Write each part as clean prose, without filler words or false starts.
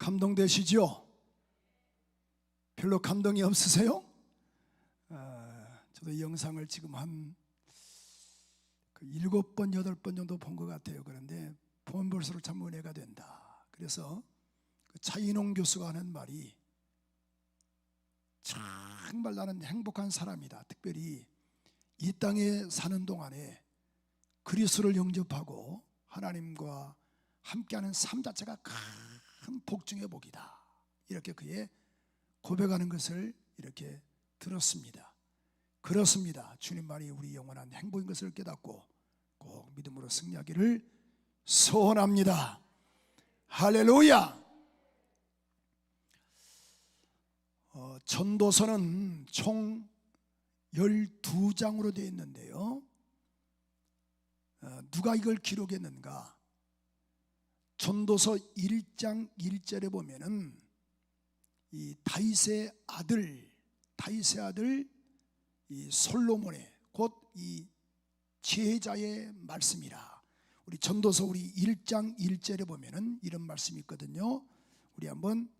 감동되시죠? 별로 감동이 없으세요? 저도 이 영상을 지금 한 7번, 8번 정도 본 것 같아요. 그런데 보면 볼수록 참 은혜가 된다. 그래서 차인홍 교수가 하는 말이 정말 나는 행복한 사람이다. 특별히 이 땅에 사는 동안에 그리스도를 영접하고 하나님과 함께하는 삶 자체가 큰 복 중의 복이다. 이렇게 그의 고백하는 것을 이렇게 들었습니다. 그렇습니다. 주님 말이 우리 영원한 행복인 것을 깨닫고 꼭 믿음으로 승리하기를 소원합니다. 할렐루야. 전도서는 총 12장으로 되어 있는데요, 누가 이걸 기록했는가? 전도서 1장 1절에 보면은 이 다윗의 아들 이 솔로몬의 곧 이 제자의 말씀이라. 우리 전도서 우리 1장 1절에 보면은 이런 말씀이 있거든요. 우리 한번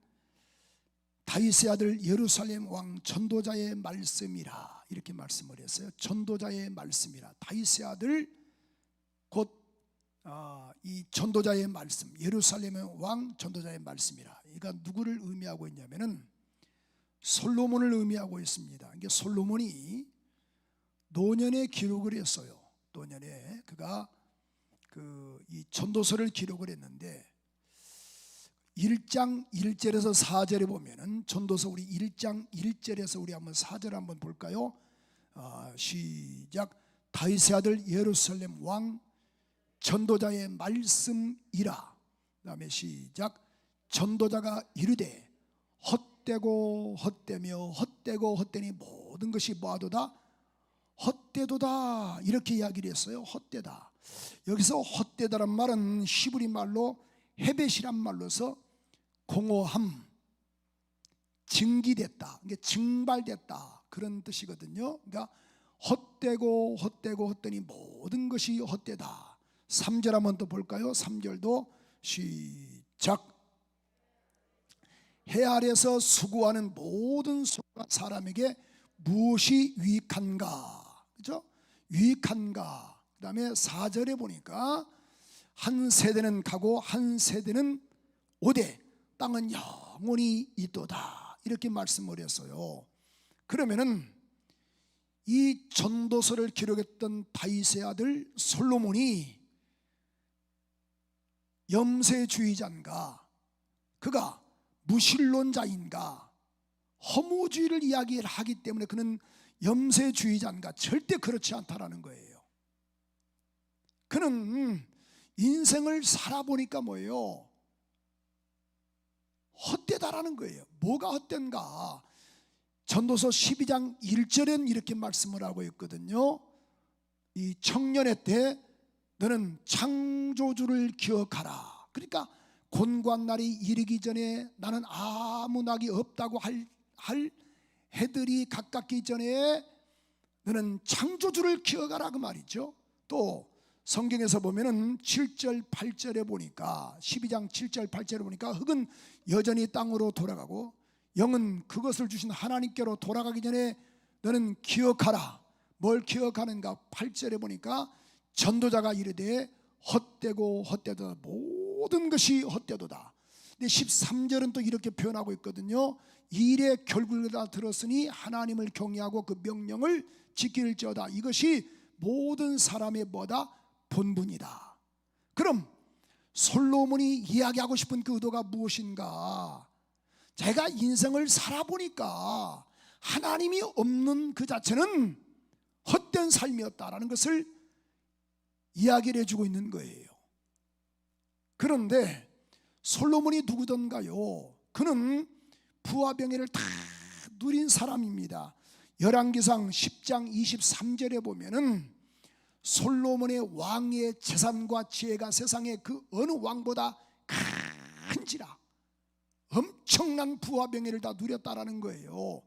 다윗의 아들 예루살렘 왕 전도자의 말씀이라 이렇게 말씀을 했어요. 전도자의 말씀이라. 다윗의 아들 곧 이 전도자의 말씀, 예루살렘의 왕 전도자의 말씀이라. 그러니까 누구를 의미하고 있냐면은 솔로몬을 의미하고 있습니다. 이게 솔로몬이 노년에 기록을 했어요. 노년에 그가 이 전도서를 기록을 했는데 1장 1절에서 4절에 보면은 전도서 우리 1장 1절에서 우리 한번 4절 한번 볼까요? 시작. 다윗의 아들 예루살렘 왕 전도자의 말씀이라. 그 다음에 시작. 전도자가 이르되 헛되고 헛되며 헛되고 헛되니 모든 것이 뭐하도다? 헛되도다. 이렇게 이야기를 했어요. 헛되다. 여기서 헛되다란 말은 히브리 말로 헤벳이란 말로서 공허함, 증기됐다, 이게 증발됐다 그런 뜻이거든요. 그러니까 헛되고 헛되고 헛되니 모든 것이 헛되다. 3절 한번 또 볼까요? 3절도 시작. 해 아래서 수고하는 모든 사람에게 무엇이 유익한가? 그죠? 유익한가? 그 다음에 4절에 보니까 한 세대는 가고 한 세대는 오되 땅은 영원히 있도다. 이렇게 말씀을 했어요. 그러면은 이 전도서를 기록했던 다윗의 아들 솔로몬이 염세주의자인가? 그가 무신론자인가? 허무주의를 이야기하기 때문에 그는 염세주의자인가? 절대 그렇지 않다라는 거예요. 그는 인생을 살아보니까 뭐예요? 헛되다라는 거예요. 뭐가 헛된가? 전도서 12장 1절엔 이렇게 말씀을 하고 있거든요. 이 청년의 때 너는 창조주를 기억하라. 그러니까 곤고한 날이 이르기 전에 나는 아무 낙이 없다고 할 해들이 가깝기 전에 너는 창조주를 기억하라 그 말이죠. 또 성경에서 보면은 7절 8절에 보니까 12장 7절 8절에 보니까 흙은 여전히 땅으로 돌아가고 영은 그것을 주신 하나님께로 돌아가기 전에 너는 기억하라. 뭘 기억하는가? 8절에 보니까 전도자가 이르되 헛되고 헛되도다. 모든 것이 헛되도다. 근데 13절은 또 이렇게 표현하고 있거든요. 일의 결국을 다 들었으니 하나님을 경외하고 그 명령을 지킬지어다. 이것이 모든 사람의 뭐다? 본분이다. 그럼 솔로몬이 이야기하고 싶은 그 의도가 무엇인가? 제가 인생을 살아보니까 하나님이 없는 그 자체는 헛된 삶이었다라는 것을 이야기를 해주고 있는 거예요. 그런데 솔로몬이 누구던가요? 그는 부와 병회를 다 누린 사람입니다. 열왕기상 10장 23절에 보면은 솔로몬의 왕의 재산과 지혜가 세상의 그 어느 왕보다 큰지라. 엄청난 부와 병회를 다 누렸다라는 거예요.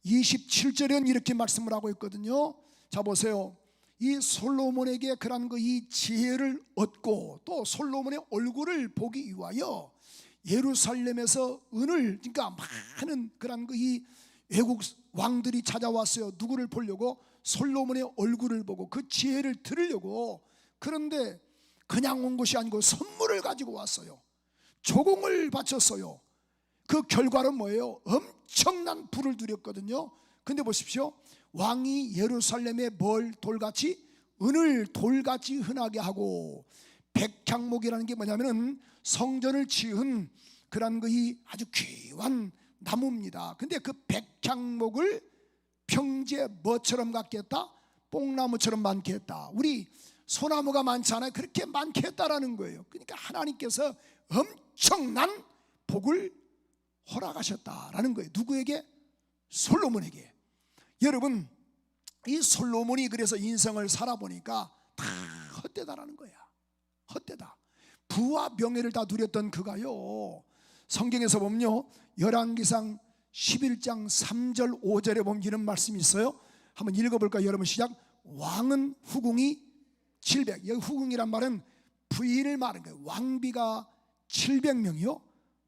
27절엔 이렇게 말씀을 하고 있거든요. 자 보세요. 이 솔로몬에게 그런 이 지혜를 얻고 또 솔로몬의 얼굴을 보기 위하여 예루살렘에서 은을, 그러니까 많은 그런 이 외국 왕들이 찾아왔어요. 누구를 보려고? 솔로몬의 얼굴을 보고 그 지혜를 들으려고. 그런데 그냥 온 것이 아니고 선물을 가지고 왔어요. 조공을 바쳤어요. 그 결과는 뭐예요? 엄청난 불을 들였거든요. 근데 보십시오. 왕이 예루살렘에 뭘 돌같이? 은을 돌같이 흔하게 하고, 백향목이라는 게 뭐냐면은 성전을 지은 그런 이 아주 귀한 나무입니다. 근데 그 백향목을 평지에 뭐처럼 갖게 했다? 뽕나무처럼 많게 했다. 우리 소나무가 많잖아요. 그렇게 많게 했다라는 거예요. 그러니까 하나님께서 엄청난 복을 허락하셨다라는 거예요. 누구에게? 솔로몬에게. 여러분, 이 솔로몬이 그래서 인생을 살아보니까 다 헛되다라는 거야. 헛되다. 부와 명예를 다 누렸던 그가요, 성경에서 보면요, 열왕기상 11장 3절 5절에 보면 이런 말씀이 있어요. 한번 읽어볼까요? 여러분 시작. 왕은 후궁이 700. 여기 후궁이란 말은 부인을 말하는 거예요. 왕비가 700명이요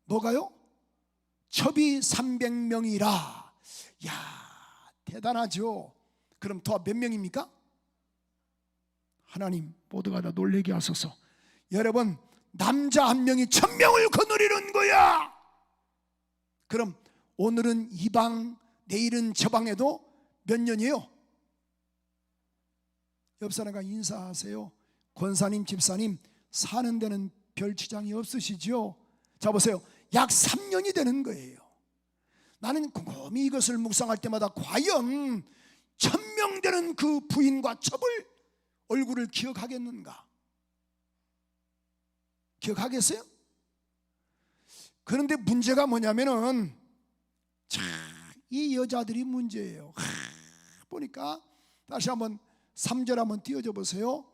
뭐가요? 첩이 300명이라. 야, 대단하죠. 그럼 더 몇 명입니까? 하나님 모두가 다 놀라게 하소서. 여러분, 남자 한 명이 1000명을 거느리는 거야. 그럼 오늘은 이방, 내일은 저방에도 몇 년이에요? 옆 사람과 인사하세요. 권사님, 집사님, 사는 데는 별 지장이 없으시죠? 자 보세요. 약 3년이 되는 거예요. 나는 곰곰이 이것을 묵상할 때마다 과연 1000명 되는 그 부인과 첩을 얼굴을 기억하겠는가? 기억하겠어요? 그런데 문제가 뭐냐면은, 자, 이 여자들이 문제예요. 보니까 다시 한번 3절 한번 띄워줘 보세요.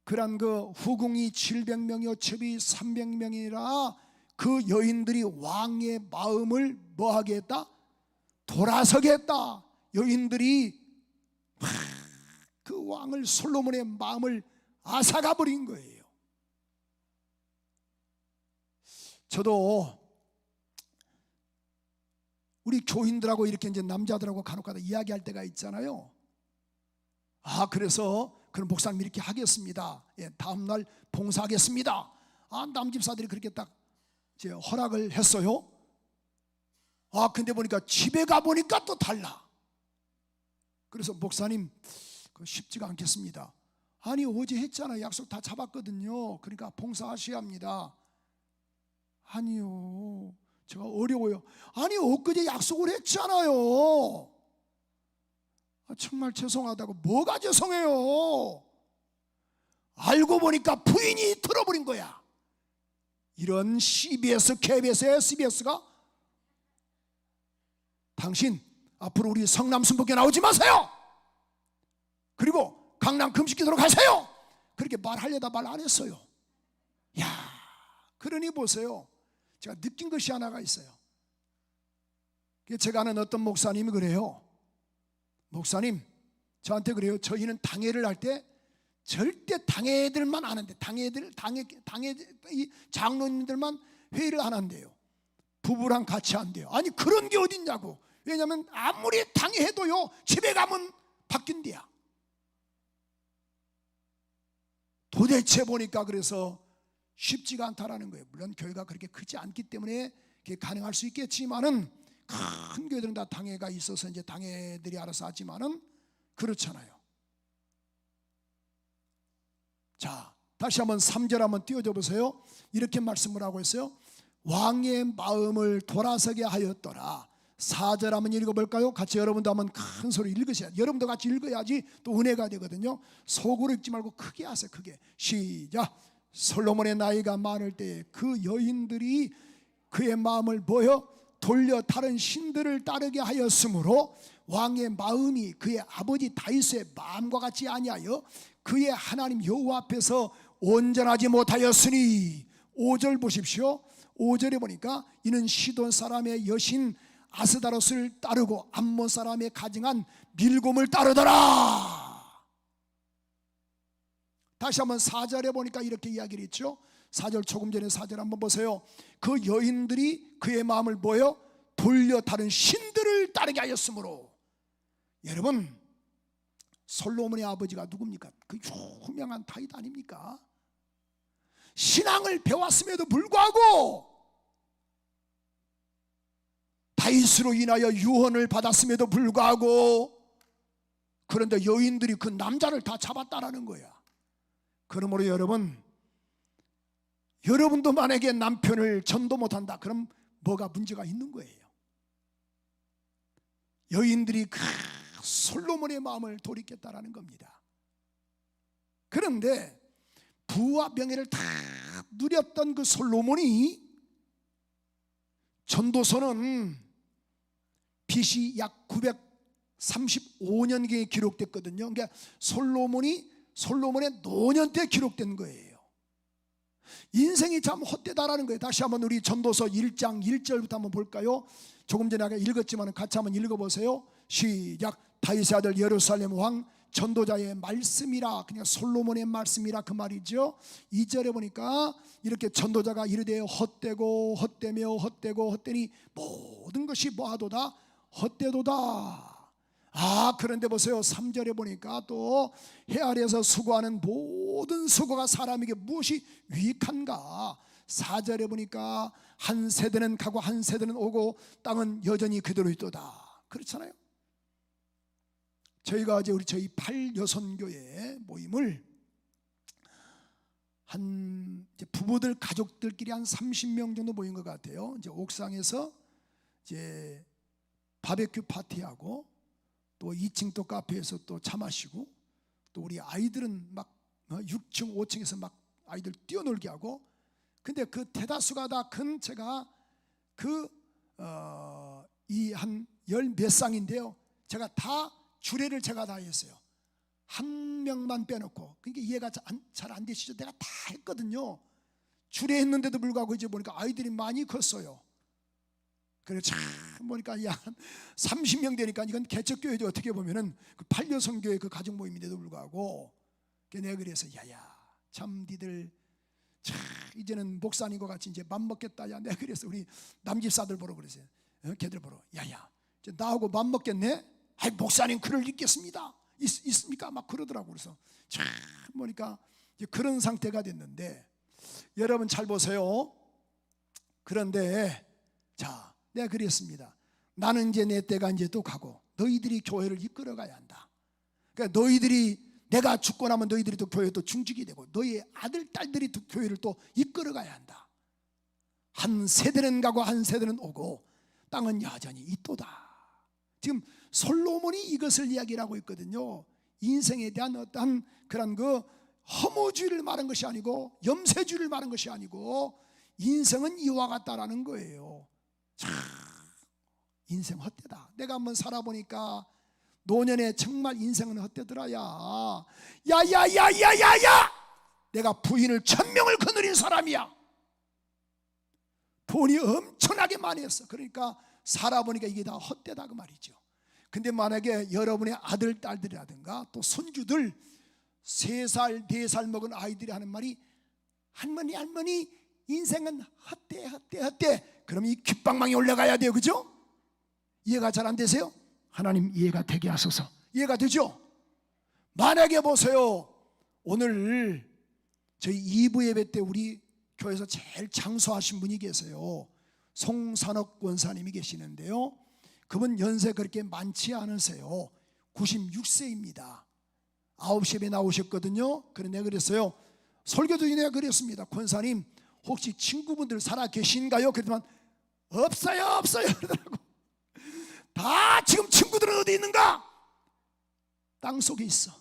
그런 그 후궁이 700명이요 첩이 300명이라 그 여인들이 왕의 마음을 뭐하게 했다? 돌아서게 했다. 여인들이 그 왕을, 솔로몬의 마음을 앗아가 버린 거예요. 저도 우리 교인들하고 이렇게 이제 남자들하고 간혹가다 이야기할 때가 있잖아요. 아, 그래서 그런 목사님 이렇게 하겠습니다. 예, 다음날 봉사하겠습니다. 아, 남집사들이 그렇게 딱 이제 허락을 했어요. 아, 근데 보니까 집에 가보니까 또 달라. 그래서 목사님, 그거 쉽지가 않겠습니다. 아니, 어제 했잖아요. 약속 다 잡았거든요. 그러니까 봉사하셔야 합니다. 아니요, 제가 어려워요. 아니, 엊그제 약속을 했잖아요. 아, 정말 죄송하다고. 뭐가 죄송해요? 알고 보니까 부인이 들어버린 거야. 이런 CBS, KBS, SBS가 당신 앞으로 우리 성남 순복에 나오지 마세요. 그리고 강남 금식기도로 가세요. 그렇게 말하려다 말 안 했어요. 야, 그러니 보세요. 제가 느낀 것이 하나가 있어요. 제가 아는 어떤 목사님이 그래요. 목사님, 저한테 그래요. 저희는 당회를 할 때 절대 당회들만 안 한대. 당회 이 장로님들만 회의를 안 한대요. 부부랑 같이 한대요. 아니, 그런 게 어딨냐고. 왜냐하면 아무리 당회해도요, 집에 가면 바뀐대야. 도대체 보니까 그래서 쉽지가 않다라는 거예요. 물론 교회가 그렇게 크지 않기 때문에 그게 가능할 수 있겠지만은, 큰 교회들은 다 당회가 있어서 이제 당회들이 알아서 하지만은 그렇잖아요. 자, 다시 한번 3절 한번 띄워줘 보세요. 이렇게 말씀을 하고 있어요. 왕의 마음을 돌아서게 하였더라. 4절 한번 읽어볼까요? 같이 여러분도 한번 큰 소리 읽으셔야 돼요. 여러분도 같이 읽어야지 또 은혜가 되거든요. 속으로 읽지 말고 크게 하세요. 크게. 시작. 솔로몬의 나이가 많을 때에 그 여인들이 그의 마음을 뭐요? 돌려 다른 신들을 따르게 하였으므로 왕의 마음이 그의 아버지 다윗의 마음과 같이 아니하여 그의 하나님 여호와 앞에서 온전하지 못하였으니. 5절 보십시오. 5절에 보니까 이는 시돈 사람의 여신 아스다롯을 따르고 암몬 사람의 가증한 밀곰을 따르더라. 다시 한번 4절에 보니까 이렇게 이야기를 했죠. 4절 조금 전에 4절 한번 보세요. 그 여인들이 그의 마음을 뭐요? 돌려 다른 신들을 따르게 하였으므로. 여러분, 솔로몬의 아버지가 누굽니까? 그 유명한 다윗 아닙니까? 신앙을 배웠음에도 불구하고, 다윗으로 인하여 유언을 받았음에도 불구하고, 그런데 여인들이 그 남자를 다 잡았다라는 거야. 그러므로 여러분도 만약에 남편을 전도 못한다, 그럼 뭐가 문제가 있는 거예요. 여인들이 그 솔로몬의 마음을 돌이켰다라는 겁니다. 그런데 부와 명예를 다 누렸던 그 솔로몬이, 전도서는 BC 약 935년경에 기록됐거든요. 그러니까 솔로몬의 노년 때 기록된 거예요. 인생이 참 헛되다라는 거예요. 다시 한번 우리 전도서 1장 1절부터 한번 볼까요? 조금 전에 아까 읽었지만 같이 한번 읽어보세요. 시작. 다윗의 아들 예루살렘 왕 전도자의 말씀이라, 그냥 솔로몬의 말씀이라 그 말이죠. 2절에 보니까 이렇게 전도자가 이르되 헛되고 헛되며 헛되고 헛되니 모든 것이 뭐하도다? 헛되도다. 그런데 보세요. 3절에 보니까 또 해 아래에서 수고하는 모든 수고가 사람에게 무엇이 유익한가? 4절에 보니까 한 세대는 가고 한 세대는 오고 땅은 여전히 그대로 있도다. 그렇잖아요. 저희가 이제 저희 8여선교회 모임을 이제 부부들 가족들끼리 한 30명 정도 모인 것 같아요. 이제 옥상에서 이제 바베큐 파티하고, 또 2층 또 카페에서 또 차 마시고, 또 우리 아이들은 막 6층 5층에서 막 아이들 뛰어놀게 하고. 근데 그 대다수가 다 제가 이 한 열 몇 쌍인데요, 제가 다 주례를 제가 다 했어요. 한 명만 빼놓고. 그러니까 이해가 잘 안 되시죠? 내가 다 했거든요. 주례했는데도 불구하고 이제 보니까 아이들이 많이 컸어요. 그래 참 보니까 한 30명 되니까 이건 개척교회죠. 어떻게 보면은 그 8여선교회 그 가족 모임인데도 불구하고. 내가 그래서 야야 참 니들 참 이제는 목사님 것 같이 이제 맘 먹겠다. 야, 내가 그래서 우리 남집사들 보러 그랬어요. 걔들 보러 야야 이제 나하고 맘 먹겠네. 아이 목사님 글을 읽겠습니다. 있습니까? 막 그러더라고. 그래서 참 보니까 이제 그런 상태가 됐는데, 여러분 잘 보세요. 그런데 자, 내가 그랬습니다. 나는 이제 내 때가 이제 또 가고 너희들이 교회를 이끌어가야 한다. 그러니까 내가 죽고 나면 너희들이 또 교회에 또 중직이 되고 너희 아들 딸들이 또 교회를 또 이끌어가야 한다. 한 세대는 가고 한 세대는 오고 땅은 여전히 있도다. 지금 솔로몬이 이것을 이야기를 하고 있거든요. 인생에 대한 어떤 그런 그 허무주의를 말한 것이 아니고, 염세주의를 말한 것이 아니고, 인생은 이와 같다라는 거예요. 참 인생 헛되다. 내가 한번 살아보니까 노년에 정말 인생은 헛되더라. 야야야야야야, 내가 부인을 1000명을 거느린 사람이야. 돈이 엄청나게 많이 했어. 그러니까 살아보니까 이게 다 헛되다 그 말이죠. 근데 만약에 여러분의 아들 딸들이라든가 또 손주들 3살 4살 먹은 아이들이 하는 말이 할머니 인생은 헛돼. 그럼 이 귓방망이 올라가야 돼요. 그죠? 이해가 잘 안 되세요? 하나님 이해가 되게 하소서. 이해가 되죠? 만약에 보세요, 오늘 저희 2부 예배 때 우리 교회에서 제일 장수하신 분이 계세요. 송산옥 권사님이 계시는데요, 그분 연세 그렇게 많지 않으세요. 96세입니다 9시에 나오셨거든요. 그런데 내가 그랬어요. 설교 중에 내가 그랬습니다. 권사님 혹시 친구분들 살아 계신가요? 그랬더니 없어요 그러더라고. 다 지금 친구들은 어디 있는가? 땅 속에 있어.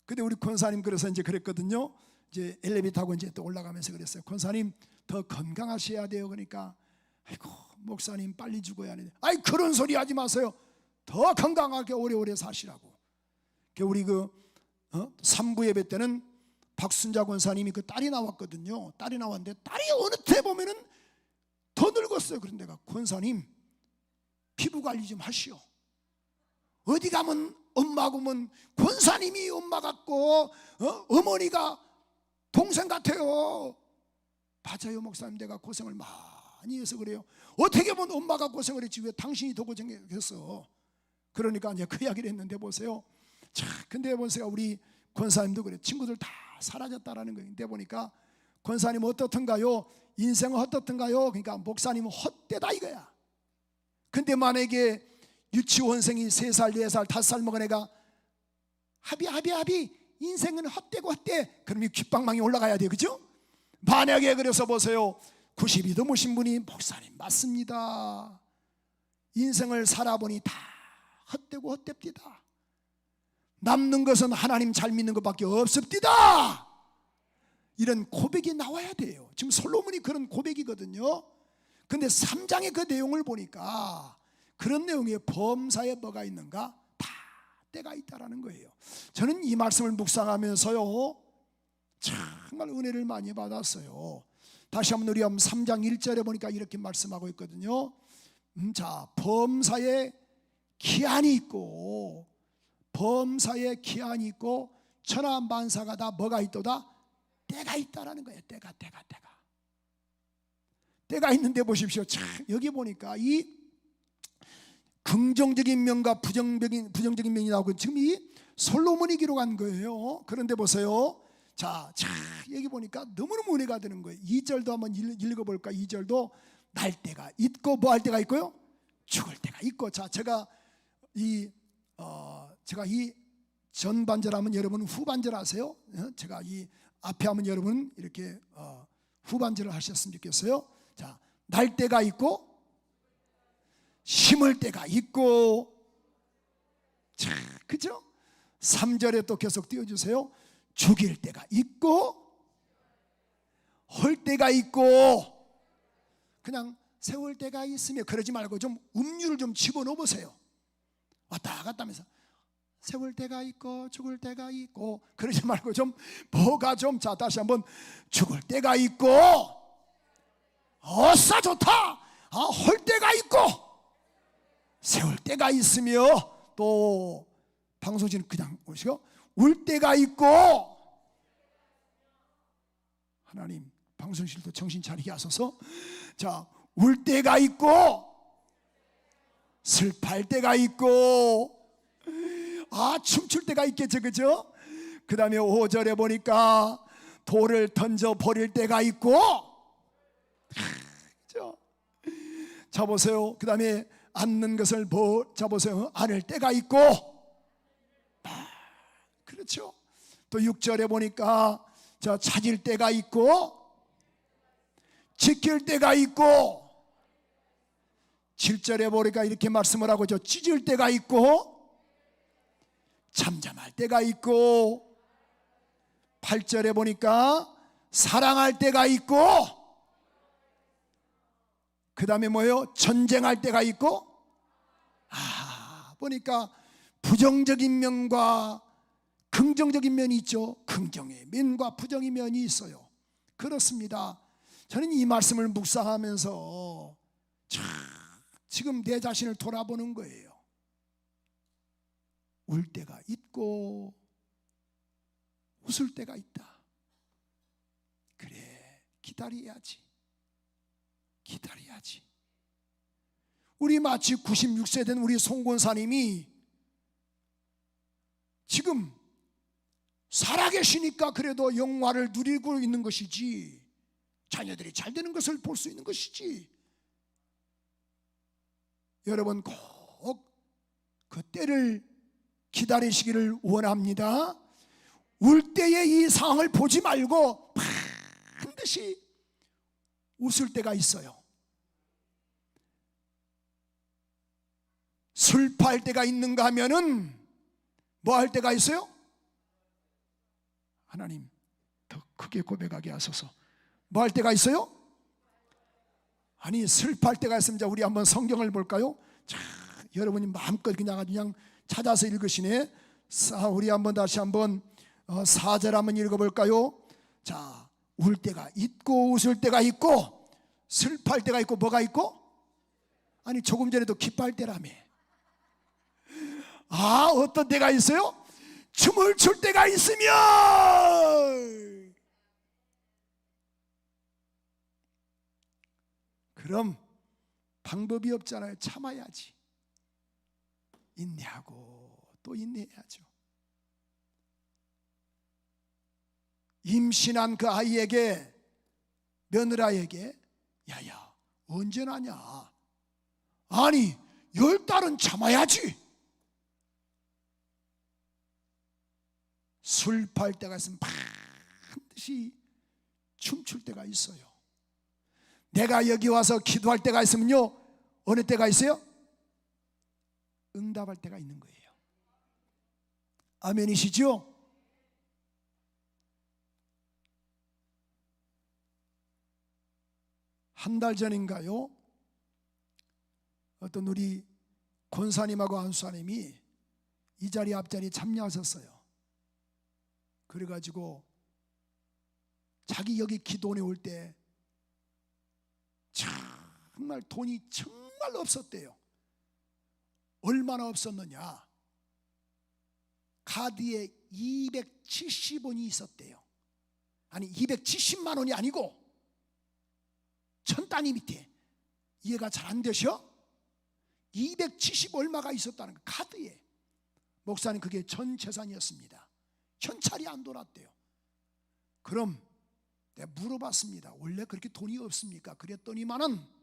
근데 우리 권사님 그래서 이제 그랬거든요. 이제 엘리베이터 타고 이제 또 올라가면서 그랬어요. 권사님 더 건강하셔야 돼요. 그러니까 아이고 목사님 빨리 죽어야 하는데, 아이 그런 소리 하지 마세요. 더 건강하게 오래오래 사시라고. 우리 3부 예배 때는 박순자 권사님이 그 딸이 나왔거든요. 딸이 나왔는데 딸이 어느 때 보면은 더 늙었어요. 그런 데가 권사님 피부 관리 좀 하시오. 어디 가면 엄마고 면 권사님이 엄마 같고 어머니가 동생 같아요. 맞아요 목사님, 내가 고생을 많이 해서 그래요. 어떻게 보면 엄마가 고생을 했지 왜 당신이 더 고생했어. 그러니까 이제 그 이야기를 했는데 보세요. 자, 근데 보세요, 우리 권사님도 그래요. 친구들 다 사라졌다라는 거예요. 근데 보니까 권사님은 어떻든가요? 인생은 어떻든가요? 그러니까 목사님은 헛되다 이거야. 근데 만약에 유치원생이 3살, 4살, 5살 먹은 애가 하비 인생은 헛되고 헛돼, 그럼 이 귓방망이 올라가야 돼, 그죠? 만약에 그래서 보세요, 90이 넘으신 분이 목사님 맞습니다, 인생을 살아보니 다 헛되고 헛됩디다, 남는 것은 하나님 잘 믿는 것밖에 없습디다, 이런 고백이 나와야 돼요. 지금 솔로몬이 그런 고백이거든요. 근데 3장의 그 내용을 보니까 그런 내용에 범사에 뭐가 있는가? 다 때가 있다라는 거예요. 저는 이 말씀을 묵상하면서요 정말 은혜를 많이 받았어요. 다시 한번 우리 3장 1절에 보니까 이렇게 말씀하고 있거든요. 자, 범사에 기한이 있고, 범사에 기한이 있고 천하만사가 다 뭐가 있도다? 때가 있다라는 거예요. 때가 있는데 보십시오. 참 여기 보니까 이 긍정적인 면과 부정적인 면이 나오고, 지금 이 솔로몬이 기록한 거예요. 그런데 보세요. 자, 여기 보니까 너무너무 은혜가 되는 거예요. 2절도 한번 읽어볼까? 2절도 날 때가 있고 뭐 할 때가 있고요? 죽을 때가 있고. 자, 제가 이 전반절 하면 여러분 후반절 하세요. 제가 이 앞에 하면 여러분 이렇게 후반절을 하셨으면 좋겠어요. 자, 날 때가 있고 심을 때가 있고. 자, 그죠? 3절에 또 계속 띄워주세요. 죽일 때가 있고 헐 때가 있고. 그냥 세울 때가 있으면 그러지 말고 좀 음률을 좀 집어넣어 보세요. 왔다 갔다 하면서 세울 때가 있고 죽을 때가 있고 그러지 말고 좀 뭐가 좀, 자 다시 한번, 죽을 때가 있고 어싸 좋다, 헐 때가 있고 세울 때가 있으며, 또 방송진 그냥 오시고 울 때가 있고. 하나님 방송실도 정신 차리게 하소서. 자, 울 때가 있고 슬퍼할 때가 있고 춤출 때가 있겠죠, 그죠? 그 다음에 5절에 보니까 돌을 던져 버릴 때가 있고. 그죠? 자 보세요. 그 다음에 앉는 것을 자 보세요. 안을 때가 있고. 그렇죠? 또 6절에 보니까 자 찾을 때가 있고 지킬 때가 있고. 7절에 보니까 이렇게 말씀을 하고 찢을 때가 있고 잠잠할 때가 있고. 8절에 보니까 사랑할 때가 있고. 그 다음에 뭐예요? 전쟁할 때가 있고. 보니까 부정적인 면과 긍정적인 면이 있죠. 긍정의 면과 부정의 면이 있어요. 그렇습니다. 저는 이 말씀을 묵상하면서 지금 내 자신을 돌아보는 거예요. 울 때가 있고 웃을 때가 있다. 그래, 기다려야지. 우리 마치 96세 된 우리 송권사님이 지금 살아계시니까 그래도 영화를 누리고 있는 것이지, 자녀들이 잘 되는 것을 볼 수 있는 것이지. 여러분 꼭 그 때를 기다리시기를 원합니다. 울 때의 이 상황을 보지 말고 반드시 웃을 때가 있어요. 슬퍼할 때가 있는가 하면은 뭐 할 때가 있어요? 하나님 더 크게 고백하게 하소서. 뭐 할 때가 있어요? 아니 슬퍼할 때가 있으면 우리 한번 성경을 볼까요? 자, 여러분이 마음껏 그냥 찾아서 읽으시네. 우리 한번 다시 한번 4절 한번 읽어볼까요? 자, 울 때가 있고 웃을 때가 있고 슬퍼할 때가 있고 뭐가 있고? 아니 조금 전에도 기뻐할 때라며. 어떤 때가 있어요? 춤을 출 때가 있으면 그럼 방법이 없잖아요. 참아야지. 인내하고 또 인내해야죠. 임신한 그 아이에게, 며느라에게 야야 언제 나냐? 아니 10달은 참아야지. 술 팔 때가 있으면 반드시 춤출 때가 있어요. 내가 여기 와서 기도할 때가 있으면요, 어느 때가 있어요? 응답할 때가 있는 거예요. 아멘이시죠? 한 달 전인가요? 어떤 우리 권사님하고 안수사님이 이 자리 앞자리에 참여하셨어요. 그래가지고 자기 여기 기도원에 올 때 정말 돈이 정말 없었대요. 얼마나 없었느냐? 카드에 270원이 있었대요. 아니 270만 원이 아니고 천 단위 밑에. 이해가 잘 안 되셔? 270 얼마가 있었다는 거, 카드에. 목사님 그게 전 재산이었습니다. 현찰이 안 돌았대요. 그럼 내가 물어봤습니다. 원래 그렇게 돈이 없습니까? 그랬더니만은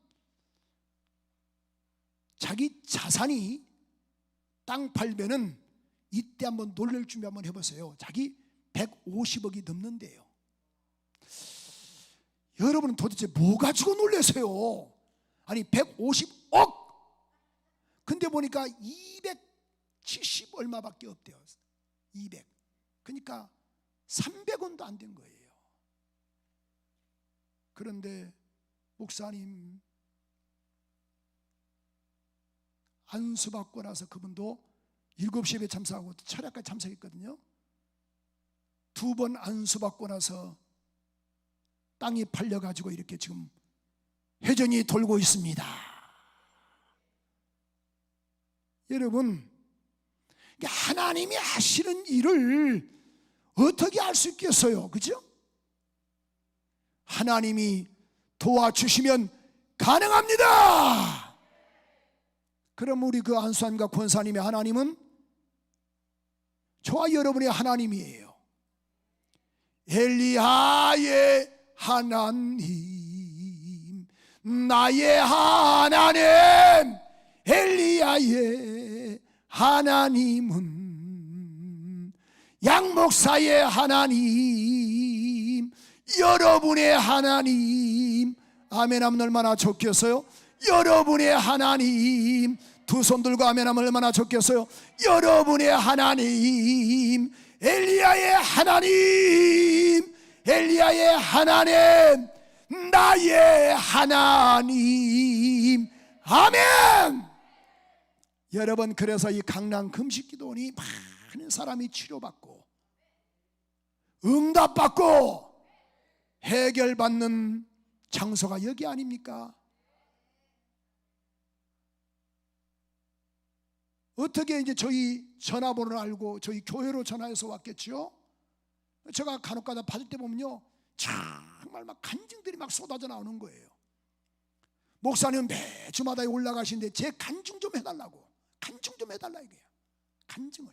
자기 자산이 땅 팔면은 이때 한번 놀랄 준비 한번 해보세요. 자기 150억이 넘는데요. 여러분은 도대체 뭐 가지고 놀라세요? 아니 150억. 근데 보니까 270 얼마밖에 없대요. 200. 그러니까 300원도 안 된 거예요. 그런데 목사님 안수받고 나서 그분도 7시 예배 참석하고 철학까지 참석했거든요. 2번 안수받고 나서 땅이 팔려가지고 이렇게 지금 회전이 돌고 있습니다. 여러분, 하나님이 하시는 일을 어떻게 알 수 있겠어요? 그죠? 하나님이 도와주시면 가능합니다. 그럼 우리 그 안수사님과 권사님의 하나님은 저와 여러분의 하나님이에요. 엘리야의 하나님, 나의 하나님, 엘리야의 하나님은 양목사의 하나님, 여러분의 하나님. 아멘 하면 얼마나 좋겠어요? 여러분의 하나님. 두 손 들고 아멘 하면 얼마나 좋겠어요? 여러분의 하나님, 엘리야의 하나님, 엘리야의 하나님, 나의 하나님. 아멘. 여러분, 그래서 이 강남 금식기도원이 많은 사람이 치료받고 응답받고 해결받는 장소가 여기 아닙니까? 어떻게 이제 저희 전화번호를 알고 저희 교회로 전화해서 왔겠죠? 제가 간혹가다 받을 때 보면요, 정말 막 간증들이 막 쏟아져 나오는 거예요. 목사님 매주마다 올라가시는데 제 간증 좀 해달라고. 간증 좀 해달라 이거예요. 간증을.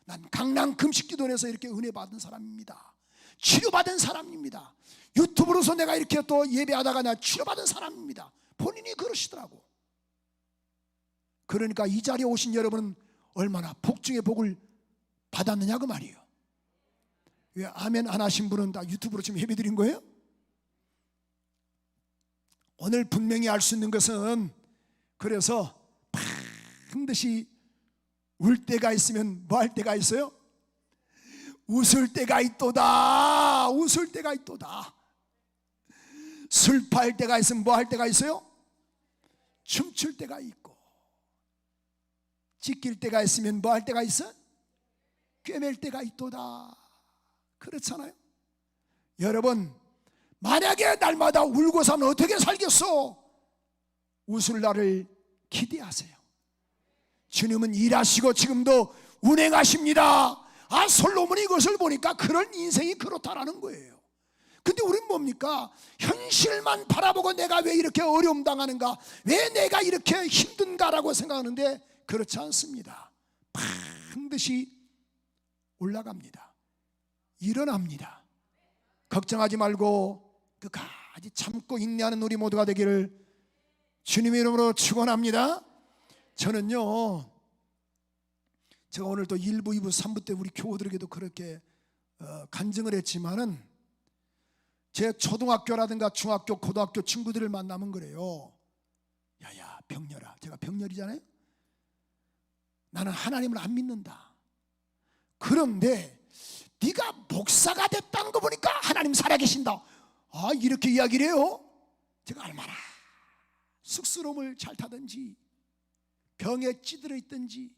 난 강남 금식기도원에서 이렇게 은혜 받은 사람입니다. 치료받은 사람입니다. 유튜브로서 내가 이렇게 또 예배하다가 나 치료받은 사람입니다. 본인이 그러시더라고. 그러니까 이 자리에 오신 여러분은 얼마나 복 중에 복을 받았느냐 그 말이에요. 왜 아멘 안 하신 분은 다 유튜브로 지금 예배 드린 거예요? 오늘 분명히 알 수 있는 것은, 그래서 반드시 울 때가 있으면 뭐 할 때가 있어요? 웃을 때가 있도다. 웃을 때가 있도다. 슬퍼할 때가 있으면 뭐 할 때가 있어요? 춤출 때가 있고. 찢길 때가 있으면 뭐 할 때가 있어? 꿰맬 때가 있도다. 그렇잖아요. 여러분, 만약에 날마다 울고 사면 어떻게 살겠어? 웃을 날을 기대하세요. 주님은 일하시고 지금도 운행하십니다. 솔로몬이 이것을 보니까 그런 인생이 그렇다라는 거예요. 근데 우리는 뭡니까? 현실만 바라보고 내가 왜 이렇게 어려움 당하는가, 왜 내가 이렇게 힘든가라고 생각하는데 그렇지 않습니다. 반드시 올라갑니다. 일어납니다. 걱정하지 말고 끝까지 참고 인내하는 우리 모두가 되기를 주님의 이름으로 축원합니다. 저는요, 제가 오늘 또 1부, 2부, 3부 때 우리 교우들에게도 그렇게 간증을 했지만은 제 초등학교라든가 중학교, 고등학교 친구들을 만나면 그래요. 야야 병렬아, 제가 병렬이잖아요. 나는 하나님을 안 믿는다. 그런데 네가 목사가 됐다는 거 보니까 하나님 살아계신다. 아, 이렇게 이야기를 해요. 제가 얼마나 쑥스러움을 잘 타든지 병에 찌들어 있든지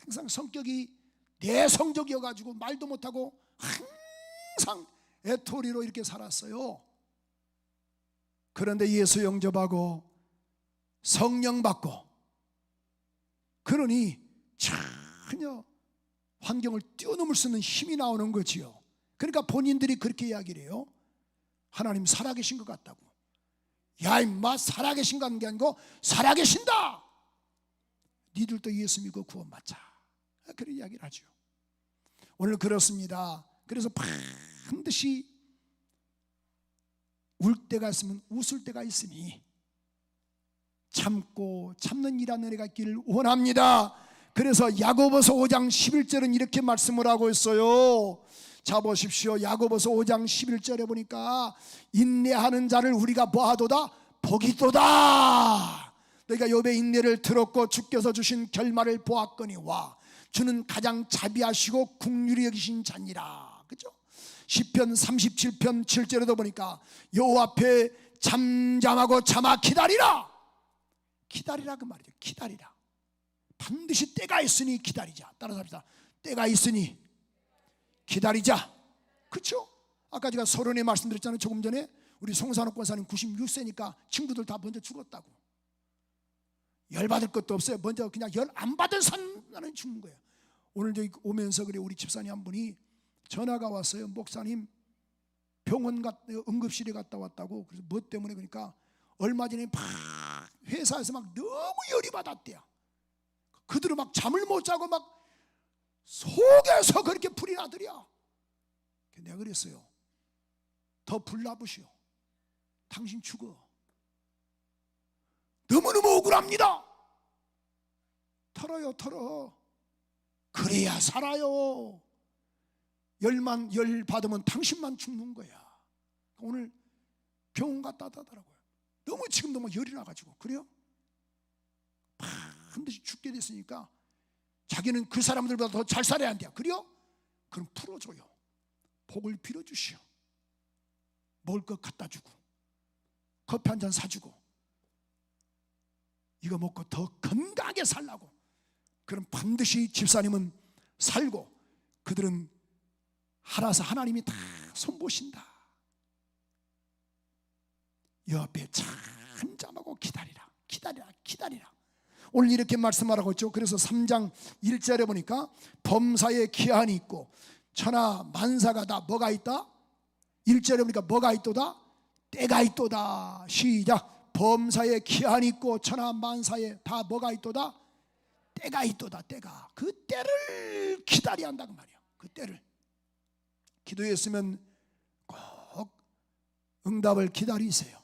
항상 성격이 내성적이어가지고 말도 못하고 항상 애토리로 이렇게 살았어요. 그런데 예수 영접하고 성령 받고 그러니 전혀 환경을 뛰어넘을 수 있는 힘이 나오는 거지요. 그러니까 본인들이 그렇게 이야기를 해요. 하나님 살아계신 것 같다고. 야 임마, 살아계신 게 아니고 살아계신다. 니들도 예수 믿고 구원받자. 그런 이야기를 하죠. 오늘 그렇습니다. 그래서 반드시 울 때가 있으면 웃을 때가 있으니 참고 참는 일하는 은혜가 있기를 원합니다. 그래서 야고보서 5장 11절은 이렇게 말씀을 하고 있어요. 자 보십시오. 야고보서 5장 11절에 보니까 인내하는 자를 우리가 뭐하도다? 복이도다. 너희가 욥의 인내를 들었고 주께서 주신 결말을 보았거니와 주는 가장 자비하시고 긍휼히 여기신 자니라. 그죠? 시편 37편 7절에도 보니까 여호와 앞에 잠잠하고 참아 기다리라. 기다리라 그 말이죠. 기다리라. 반드시 때가 있으니 기다리자. 따라서 합시다. 때가 있으니 기다리자. 그렇죠? 아까 제가 서론에 말씀드렸잖아요. 조금 전에 우리 송산옥 권사님 96세니까 친구들 다 먼저 죽었다고. 열 받을 것도 없어요. 먼저 그냥 열 안 받은 사람은 죽는 거예요. 오늘 저기 오면서 그래 우리 집사님 한 분이 전화가 왔어요. 목사님 병원 응급실에 갔다 왔다고. 그래서 뭐 때문에 그러니까 얼마 전에 막 회사에서 막 너무 열이 받았대요. 그들은 막 잠을 못 자고 막 속에서 그렇게 불이 나더랴. 내가 그랬어요. 더 불 나부시오. 당신 죽어. 너무너무 억울합니다. 털어요, 털어. 그래야 살아요. 열 받으면 당신만 죽는 거야. 오늘 병원 갔다 하더라고요. 너무 지금 너무 열이 나가지고. 그래요? 반드시 죽게 됐으니까 자기는 그 사람들보다 더 잘 살아야 한대요. 그래요? 그럼 풀어줘요. 복을 빌어주시오. 먹을 것 갖다 주고 커피 한 잔 사주고 이거 먹고 더 건강하게 살라고. 그럼 반드시 집사님은 살고 그들은 알아서 하나님이 다 손보신다. 옆에 잠잠하고 기다리라. 기다리라. 기다리라. 오늘 이렇게 말씀하라고 했죠. 그래서 3장 1절에 보니까 범사에 기한이 있고 천하 만사가 다 뭐가 있다? 1절에 보니까 뭐가 있도다? 때가 있도다. 시작. 범사에 기한이 있고 천하 만사에 다 뭐가 있도다? 때가 있도다. 때가. 그 때를 기다려야 한다고 말이야. 그 때를. 기도했으면 꼭 응답을 기다리세요.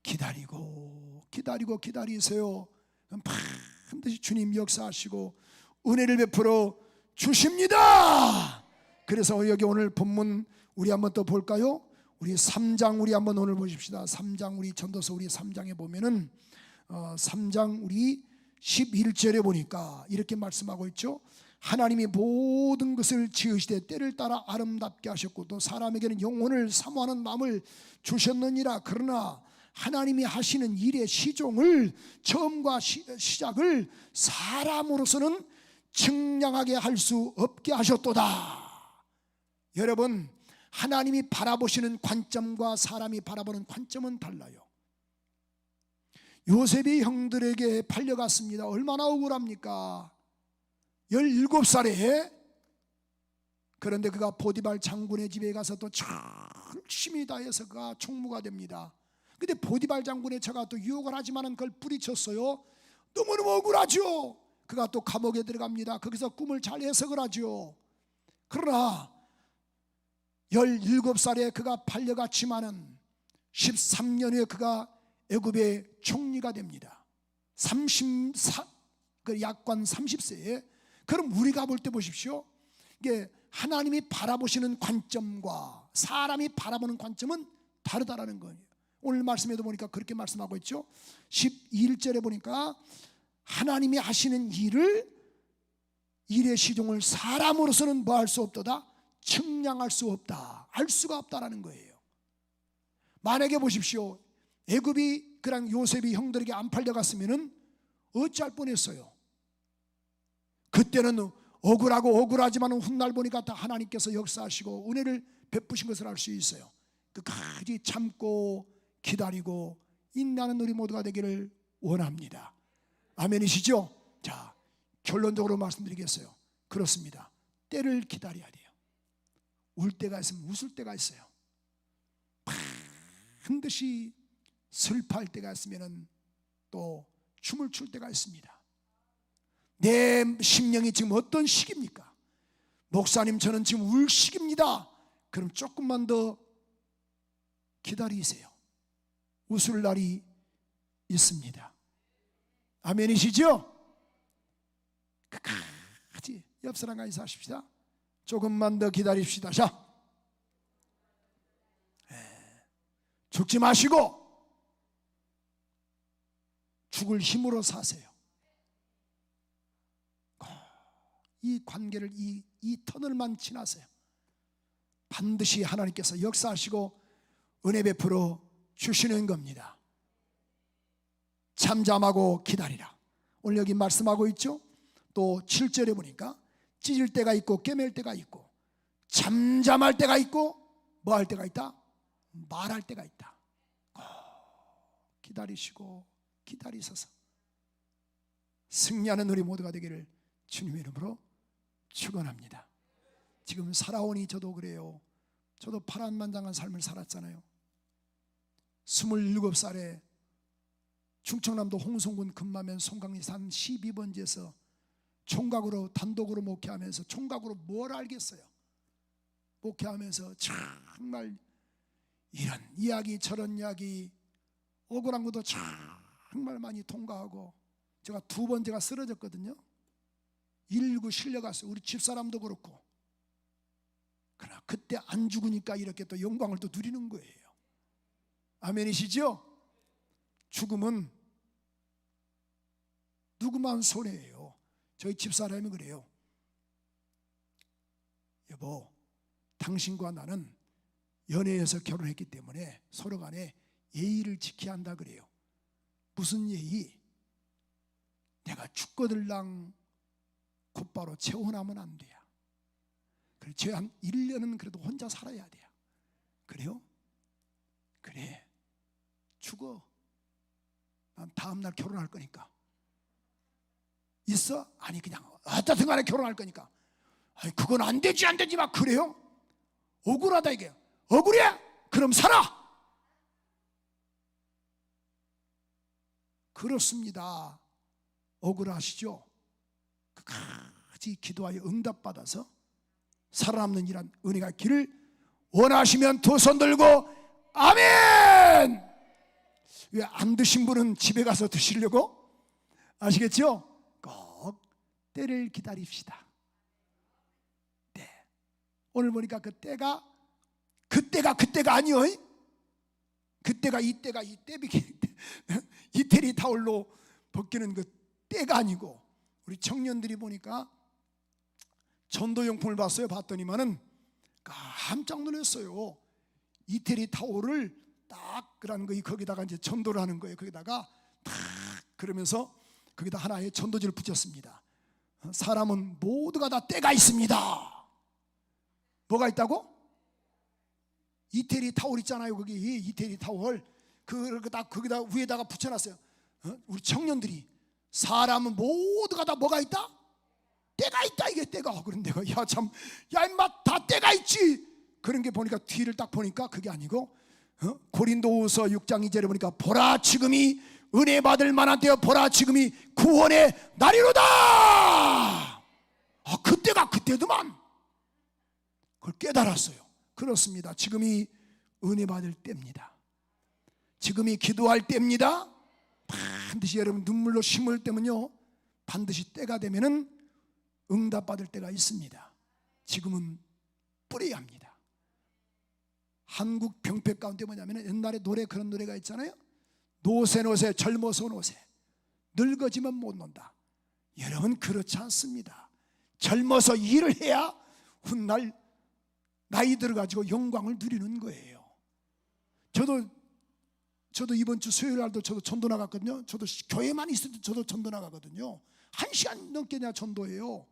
기다리고 기다리고 기다리세요. 그럼 반드시 주님 역사하시고 은혜를 베풀어 주십니다. 그래서 여기 오늘 본문 우리 한번 또 볼까요? 우리 3장 우리 한번 오늘 보십시다. 3장 우리 전도서 우리 3장에 보면은 3장 우리 11절에 보니까 이렇게 말씀하고 있죠. 하나님이 모든 것을 지으시되 때를 따라 아름답게 하셨고 또 사람에게는 영혼을 사모하는 마음을 주셨느니라. 그러나 하나님이 하시는 일의 시종을 처음과 시작을 사람으로서는 측량하게 할 수 없게 하셨도다. 여러분, 하나님이 바라보시는 관점과 사람이 바라보는 관점은 달라요. 요셉이 형들에게 팔려갔습니다. 얼마나 억울합니까? 17살에 그런데 그가 보디발 장군의 집에 가서 또 열심히 다해서 그가 총무가 됩니다. 근데 보디발 장군의 처가 또 유혹을 하지만은 그걸 뿌리쳤어요. 너무너무 억울하죠. 그가 또 감옥에 들어갑니다. 거기서 꿈을 잘 해석을 하죠. 그러나 17살에 그가 팔려갔지만은 13년 후에 그가 애굽의 총리가 됩니다. 약관 30세에. 그럼 우리가 볼 때 보십시오. 이게 하나님이 바라보시는 관점과 사람이 바라보는 관점은 다르다라는 거예요. 오늘 말씀에도 보니까 그렇게 말씀하고 있죠. 11절에 보니까 하나님이 하시는 일의 시종을 사람으로서는 뭐 할 수 없도다? 측량할 수 없다. 알 수가 없다라는 거예요. 만약에 보십시오. 애굽이 그냥 요셉이 형들에게 안 팔려갔으면은 어찌할 뻔했어요. 그때는 억울하지만 훗날 보니까 다 하나님께서 역사하시고 은혜를 베푸신 것을 알 수 있어요. 끝까지 참고 기다리고 인내하는 우리 모두가 되기를 원합니다. 아멘이시죠? 자, 결론적으로 말씀드리겠어요. 그렇습니다. 때를 기다려야 돼요. 울 때가 있으면 웃을 때가 있어요. 반드시 슬퍼할 때가 있으면 또 춤을 출 때가 있습니다. 내 심령이 지금 어떤 시기입니까? 목사님, 저는 지금 울 시기입니다. 그럼 조금만 더 기다리세요. 웃을 날이 있습니다. 아멘이시죠? 끝까지 옆 사람과 인사하십시다. 조금만 더 기다립시다. 자, 죽지 마시고 죽을 힘으로 사세요. 이 관계를 이 터널만 지나세요. 반드시 하나님께서 역사하시고 은혜 베풀어 주시는 겁니다. 잠잠하고 기다리라. 오늘 여기 말씀하고 있죠. 또 7절에 보니까 찢을 때가 있고 꿰맬 때가 있고 잠잠할 때가 있고 뭐 할 때가 있다? 말할 때가 있다. 기다리시고 기다리셔서 승리하는 우리 모두가 되기를 주님의 이름으로 축원합니다. 지금 살아오니 저도 그래요. 저도 파란만장한 삶을 살았잖아요. 27살에 충청남도 홍성군 금마면 송강리산 12번지에서 총각으로 단독으로 목회하면서 총각으로 뭘 알겠어요. 목회하면서 정말 이런 이야기 저런 이야기 억울한 것도 정말 많이 통과하고 제가 2번 쓰러졌거든요. 119 실려갔어요. 우리 집사람도 그렇고. 그러나 그때 안 죽으니까 이렇게 또 영광을 또 누리는 거예요. 아멘이시죠? 죽음은 누구만 손해예요. 저희 집사람이 그래요. 여보, 당신과 나는 연애해서 결혼했기 때문에 서로 간에 예의를 지켜야 한다 그래요. 무슨 예의? 내가 죽거들랑 곧바로 재혼하면 안 돼요. 그래, 한 1년은 그래도 혼자 살아야 돼요. 그래요? 그래, 죽어. 난 다음날 결혼할 거니까. 있어? 아니 그냥 어떻든 간에 결혼할 거니까. 아니 그건 안 되지 막 그래요? 억울하다 이게. 억울해? 그럼 살아. 그렇습니다. 억울하시죠? 끝까지 기도하여 응답받아서 살아남는 이란 은혜가 있기를 원하시면 두 손 들고 아멘. 왜 안 드신 분은 집에 가서 드시려고? 아시겠죠? 꼭 때를 기다립시다. 네. 오늘 보니까 그때가 아니요. 그때가 이때가 이태리 타올로 벗기는 그 때가 아니고 우리 청년들이 보니까 전도용품을 봤더니만은 깜짝 놀랐어요. 이태리 타올을 딱 그러는 거 거기다가 이제 전도를 하는 거예요. 거기다가 딱 그러면서 거기다 하나의 전도지를 붙였습니다. 사람은 모두가 다 때가 있습니다. 뭐가 있다고? 이태리 타올 있잖아요. 거기 이태리 타올 거기다 위에다가 붙여놨어요. 우리 청년들이 사람은 모두가 다 뭐가 있다? 때가 있다 이게 때가. 그런데 내가 야 임마 다 때가 있지. 그런 게 보니까 뒤를 딱 보니까 그게 아니고 고린도후서 6장 2절에 보니까 보라 지금이 은혜 받을 만한 때여 보라 지금이 구원의 날이로다. 그때가 그때더만. 그걸 깨달았어요. 그렇습니다. 지금이 은혜 받을 때입니다. 지금이 기도할 때입니다. 반드시 여러분 눈물로 심을 때면요 반드시 때가 되면은 응답받을 때가 있습니다. 지금은 뿌려야 합니다. 한국 병폐 가운데 뭐냐면 옛날에 그런 노래가 있잖아요. 노세 노세 젊어서 노세 늙어지면 못 논다. 여러분 그렇지 않습니다. 젊어서 일을 해야 훗날 나이 들어가지고 영광을 누리는 거예요. 저도 이번 주 수요일 날도 저도 전도 나갔거든요. 저도 교회만 있을 때 저도 전도 나가거든요. 1시간 넘게 내가 전도해요.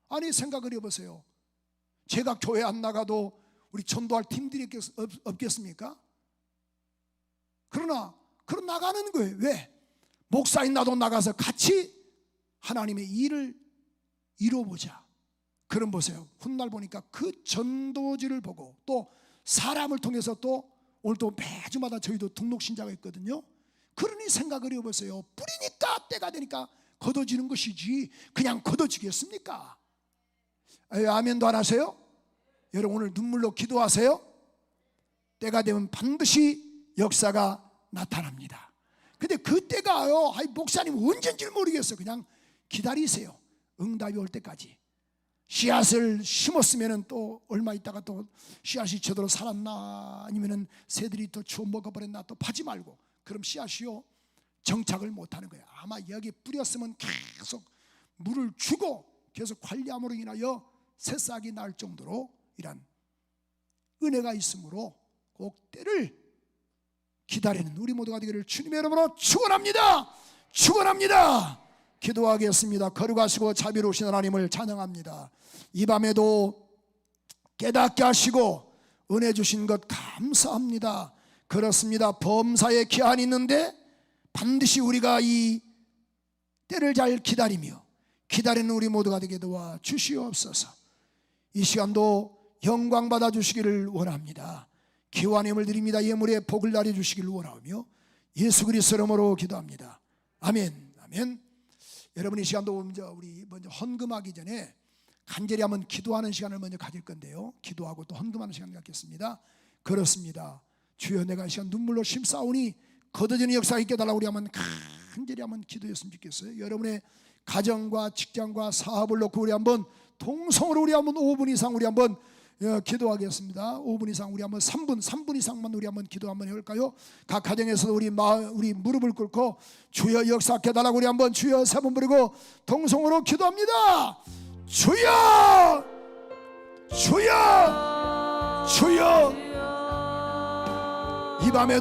아니 생각을 해보세요. 제가 교회 안 나가도 우리 전도할 팀들이 없겠습니까? 그러나 나가는 거예요. 왜? 목사인 나도 나가서 같이 하나님의 일을 이뤄보자. 그럼 보세요. 훗날 보니까 그 전도지를 보고 또 사람을 통해서 또 오늘 또 매주마다 저희도 등록신자가 있거든요. 그러니 생각을 해보세요. 뿌리니까 때가 되니까 걷어지는 것이지 그냥 걷어지겠습니까? 아멘도 안 하세요? 여러분 오늘 눈물로 기도하세요. 때가 되면 반드시 역사가 나타납니다. 근데 그 때가요 목사님 언제인지 모르겠어요. 그냥 기다리세요. 응답이 올 때까지. 씨앗을 심었으면 또 얼마 있다가 또 씨앗이 제대로 살았나 아니면 새들이 또 주워 먹어버렸나 또 파지 말고. 그럼 씨앗이요 정착을 못하는 거예요. 아마 여기 뿌렸으면 계속 물을 주고 계속 관리함으로 인하여 새싹이 날 정도로 이란 은혜가 있으므로 꼭 때를 기다리는 우리 모두가 되기를 주님의 이름으로 축원합니다. 축원합니다. 기도하겠습니다. 거룩하시고 자비로우신 하나님을 찬양합니다. 이 밤에도 깨닫게 하시고 은혜 주신 것 감사합니다. 그렇습니다. 범사에 기한이 있는데 반드시 우리가 이 때를 잘 기다리며 기다리는 우리 모두가 되게 도와 주시옵소서. 이 시간도 영광 받아 주시기를 원합니다. 기도와 힘을 드립니다. 예물에 복을 나려 주시기를 원하며 예수 그리스도 이름으로 기도합니다. 아멘. 아멘. 여러분 이 시간도 우리 먼저 헌금하기 전에 간절히 한번 기도하는 시간을 먼저 가질 건데요. 기도하고 또 헌금하는 시간을 갖겠습니다. 그렇습니다. 주여 내가 이 시간 눈물로 심사오니 거둬지는 역사가 있게 달라고 우리 한번 간절히 한번 기도했으면 좋겠어요. 여러분의 가정과 직장과 사업을 놓고 우리 한번 동성으로 우리 한번 5분 이상 우리 한번 기도하겠습니다. 5분 이상 우리 한번 3분 이상만 우리 한번 기도 한번 해볼까요? 각 가정에서도 우리 무릎을 꿇고 주여 역사하게 달라고 우리 한번 주여 3번 부르고 동성으로 기도합니다. 주여 주여 주여 이 밤에도